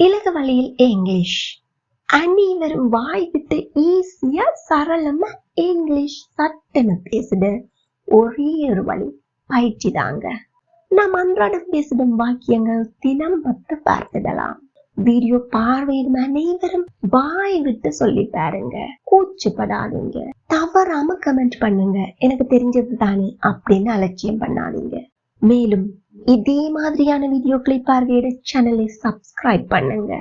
இலகு வழியில் இங்கிலீஷ். அனைவரும் வாய் விட்டு ஈஸியா சரளமா இங்கிலீஷ் சட்டென பேசுட ஒரே ஒரு வழி பயிற்சி தாங்க. நாம் அன்றாடம் பேசிடும் வாக்கியங்கள் தினம் 10 பார்த்துடலாம். வீடியோ பார்வையிடும் அனைவரும் வாய் விட்டு சொல்லி பாருங்க. கூச்சப்படாதீங்க. தவறாம கமெண்ட் பண்ணுங்க. எனக்கு தெரிஞ்சது தானே அப்படின்னு அலட்சியம் பண்ணாதீங்க. மேலும் இதே மாதிரியான வீடியோக்களை பார்வையிட சேனலை சப்ஸ்கிரைப் பண்ணுங்க.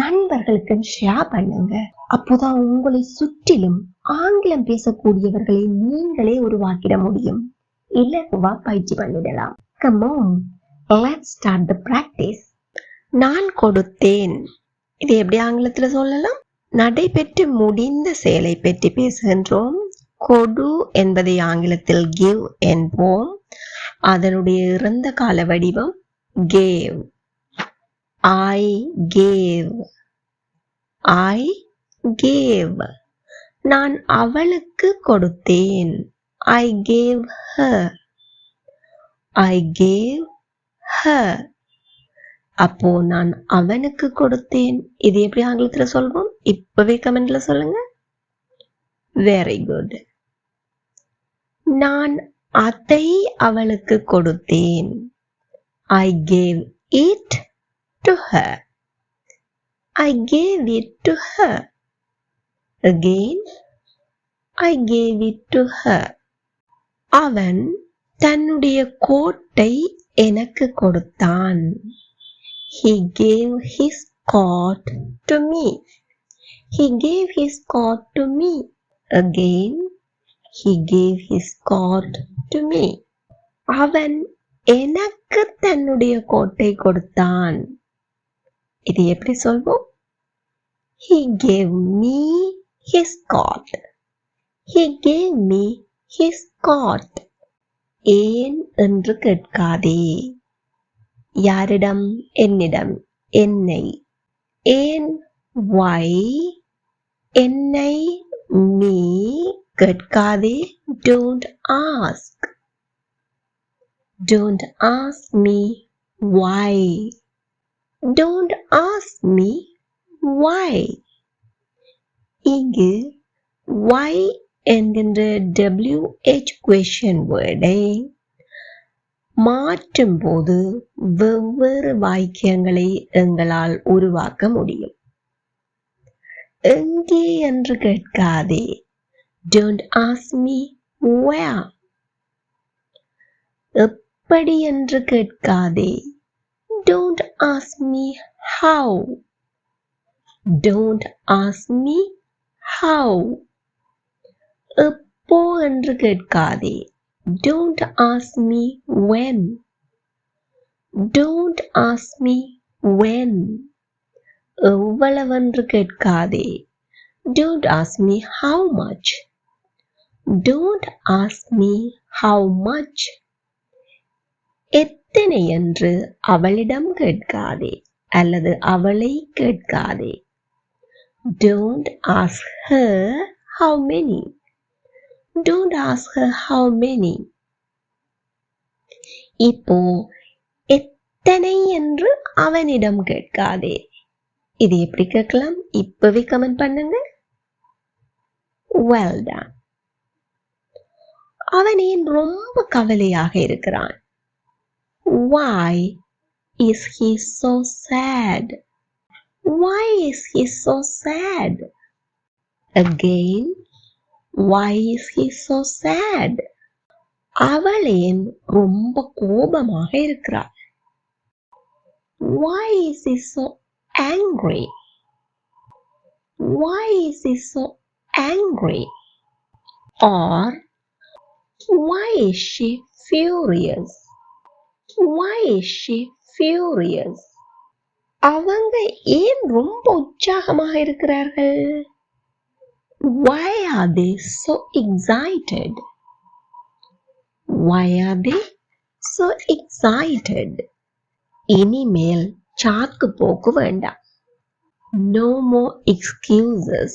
நண்பர்களுக்கு ஷேர் பண்ணுங்க. அப்போதான் உங்களை சுற்றிலும் ஆங்கிலம் பேசக்கூடியவர்களை நீங்களே உருவாக்கிட முடியும். இலகுவா பயிற்சி பண்ணிடலாம். Come on, let's start the practice. நான் கொடுத்தேன். இது எப்படி ஆங்கிலத்துல சொல்லலாம்? நடைபெற்று முடிந்த செயலை பற்றி பேசுகின்றோம். கொடு என்பதை ஆங்கிலத்தில் give என்போம். அதனுடைய இறந்த கால வடிவம் gave. I gave. I gave. நான் அவளுக்கு கொடுத்தேன். I gave her. I gave her. அப்போ நான் அவனுக்கு கொடுத்தேன். இது எப்படி ஆங்கிலத்துல சொல்வோம்? இப்பவே கமெண்ட்ல சொல்லுங்க. Very good. நான் அதை அவளுக்கு கொடுத்தேன். I gave it to her. I gave it to her. Again, I gave it to her. அவன் தன்னுடைய கோட்டை எனக்கு கொடுத்தான். He gave his coat to me. He gave his coat to me. Again, he gave his coat to me. அவன் எனக்கு தன்னுடைய கோட்டை கொடுத்தான். இது எப்படி சொல்வோம்? He gave me his coat. He gave me his coat. ஏன் என்று கேட்காதே. யாரிடம்? என்னிடம். என்னை. ஏன்? why. என்னை me கேட்காதே. Don't ask. Don't ask me why. Don't ask me why. இங்கு why என்கின்ற WH question word-ஐ மாற்றும் போது வெவ்வேறு வாக்கியங்களை எங்களால் உருவாக்க முடியும். எங்கே என்று கேட்காதே. Don't ask me where. எப்படி என்று கேட்காதே. Don't ask me how. Don't ask me how. எப்போ என்று கேட்காதே. Don't ask me when. Don't ask me when. எவ்வளவென்று கேட்காதே. Don't ask me how much. Don't ask me how much. எத்தனை என்று அவளிடம் கேட்காதே அல்லது அவளை கேட்காதே. Don't ask her how many. Don't ask her how many. இப்போ எத்தனை என்று அவனிடம் கேட்காதே. இது எப்படி கேட்கலாம்? இப்பவே கமெண்ட் பண்ணுங்க. Well done. அவன் ஏன் ரொம்ப கவலையாக இருக்கிறான்? Why is he so sad? Why is he so sad? Again, why is he so sad? அவள் ஏன் ரொம்ப கோபமாக இருக்கிறாள்? Why is he so angry? Why is he so angry? Or why is she furious? Why is she furious? அவங்க ஏன் ரொம்ப உற்சாகமாக இருக்கிறார்கள்? Why are they so excited? Why are they so excited? இனிமேல் சாக்கு போக்கு வேண்டாம். No more excuses.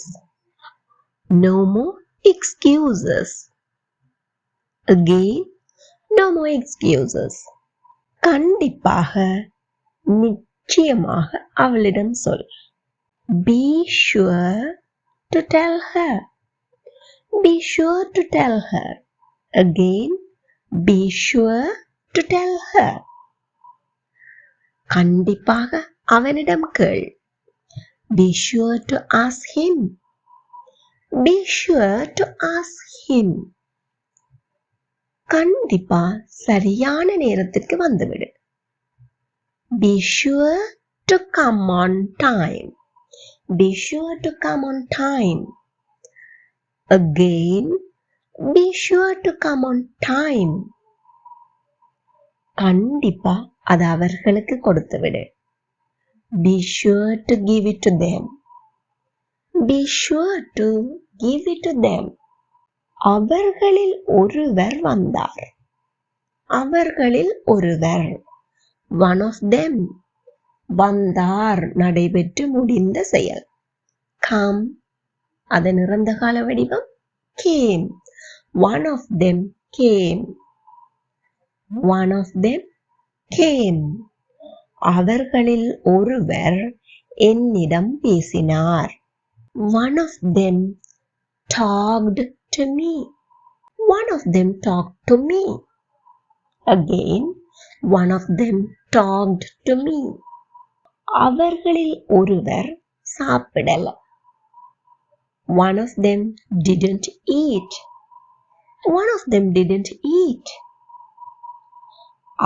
No more excuses. Again, no more excuses. கண்டிப்பாக, நிச்சயமாக அவளிடம் சொல். Be sure to tell her. Be sure to tell her. Again, be sure to tell her. கண்டிப்பாக அவனிடம் கேள். Be sure to ask him. Be sure to ask him. கண்டிப்பா சரியான நேரத்திற்கு வந்துவிடு. Be sure to come on time. Be sure to come on time. Again, be sure to come on time. கண்டிப்பா அது அவர்களுக்கு கொடுத்து விடு. Be sure to give it to them. Be sure to give it to them. அவர்களில் ஒருவர் வந்தார். அவர்களில் ஒருவர். One of them. வந்தார் நடைபெற்று முடிந்த செயல். Come. அதன் இறந்த கால வடிவம் came. One of them came. One of them came. அவர்களில் ஒருவர் என்னிடம் பேசினார். One of them talked to me. One of them talked to me. Again, one of them talked to me. அவர்களில் ஒருவர் சாப்பிடல. One of them didn't eat. One of them didn't eat.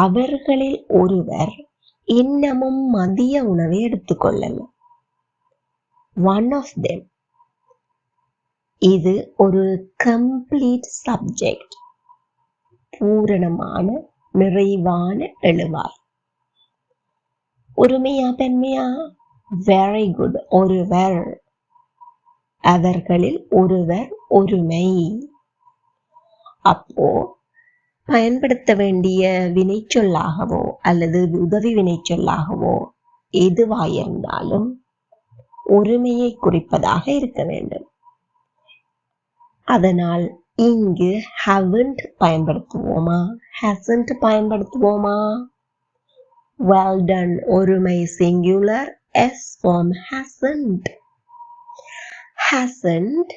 அவர்களில் ஒருவர் இன்னமும் மதிய உணவை எடுத்துக்கொள்ளல. One of them. இது ஒரு complete subject. பூரணமான நிறைவான எழுவாய். ஒருமையா பெண்மையா? Very good. ஒருவர். அவர்களில் ஒருவர் ஒருமை. அப்போ பயன்படுத்த வேண்டிய வினைச்சொல்லாகவோ அல்லது உதவி வினைச்சொல்லாகவோ எதுவாயிருந்தாலும் ஒருமையை குறிப்பதாக இருக்க வேண்டும். அதனால் இங்கு haven't பயன்படுத்துவோமா, hasn't பயன்படுத்துவோமா? Well done. ஒருமை singular, S form hasn't. Hasn't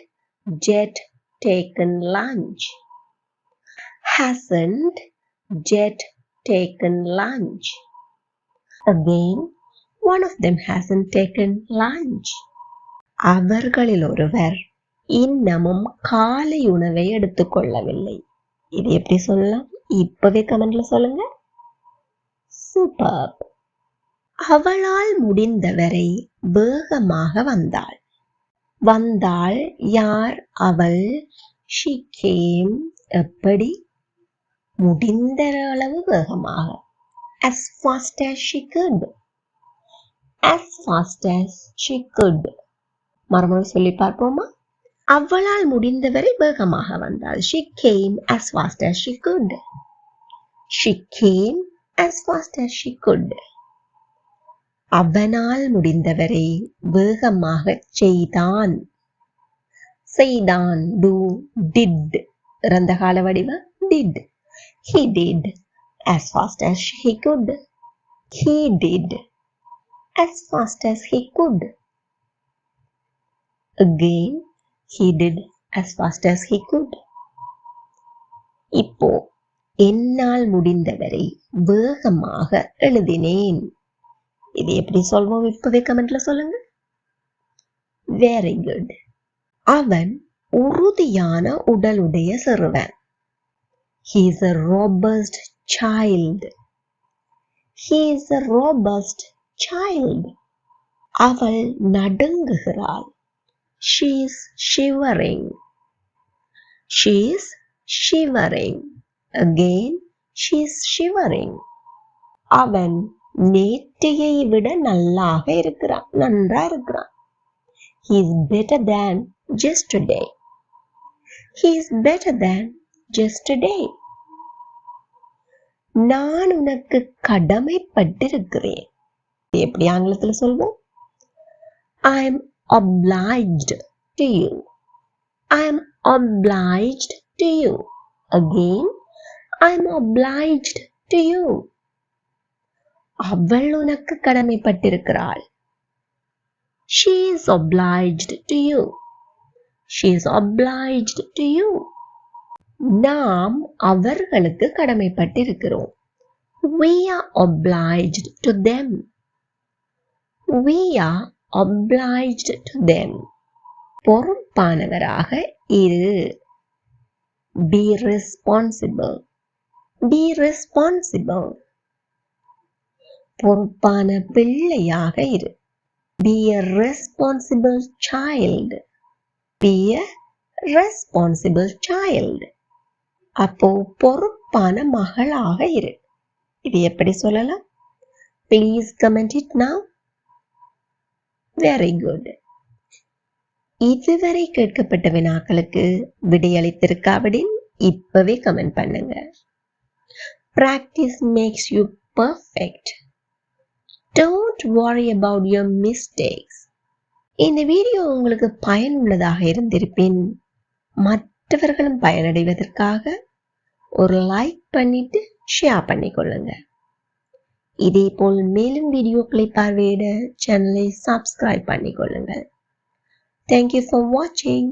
yet taken lunch. Hasn't yet taken lunch. Again, one of them hasn't taken lunch. அவர்களில் ஒருவர் இன்னமும் காலை உணவை எடுத்துக்கொள்ளவில்லை. இது எப்படி சொல்லலாம்? இப்பவே கமெண்ட்ல சொல்லுங்க. சூப்பர். அவளால் முடிந்தவரை வேகமாக வந்தாள். வந்தாள் யார்? அவள். She came. எப்படி? முடிந்த அளவு வேகமாக. As fast as she could. As fast as she could. மறுமுறை சொல்லி பார்ப்போமா? அவளால் முடிந்தவரை வேகமாக வந்தாள். She came as fast as she could. She came as fast as she could. அவனால் முடிந்தவரை வேகமாக செய்தான். செய்தான். Do. Did. இறந்த கால வடிவ did. He did as fast as he could. He did as fast as he could. Again, he did as fast as he could. இப்போ என்னால் முடிந்தவரை வேகமாக எழுதினேன். இது எப்படி சொல்வோம்? இப்பவே கமெண்ட்ல சொல்லுங்க. Very good. அவன் உறுதியான உடலுடைய சிறுவன். He is a robust child. He is a robust child. அவள் நடுங்குகிறாள். She is shivering. She is shivering. Again, she is shivering. அவன் நேற்றையை விட நல்லாக இருக்கிறான். நன்றா இருக்கிறான். He is better than yesterday. He is better than yesterday. நான் உனக்கு கடமைப்பட்டிருக்கிறேன். எப்படி ஆங்கிலத்தில் சொல்வோம்? I am obliged to you. I am obliged to you. Again, I am obliged to you. அவள் உனக்கு கடமைப்பட்டிருக்கிறாள். She is obliged to you. She is obliged to you. நாம் அவர்களுக்கு கடமைப்பட்டிருக்கிறோம். We are obliged to them. We are obliged to them. பொறுப்பானவராக இரு. Be responsible. Be responsible. பொறுப்பான பிள்ளையாக இரு. Be a responsible child. Be a responsible child. அப்போ பொறுப்பான மகளாக இரு. இது எப்படி சொல்லலாம்? Please comment it now. Very good. இதுவரை கேட்கப்பட்ட வினாக்களுக்கு விடையளித்திருக்காவிடின் இப்பவே கமெண்ட் பண்ணுங்க. Practice makes you perfect. Don't worry about your mistakes. இந்த வீடியோ உங்களுக்கு பயனுள்ளதாக இருந்திருப்பின் மற்றவர்களும் பயனடைவதற்காக ஒரு லைக் பண்ணிட்டு ஷேர் பண்ணிக்கொள்ளுங்க. இதேபோல் மேலும் வீடியோக்களை பார்வையிட சேனலை subscribe பண்ணிக்கொள்ளுங்கள். Thank you for watching.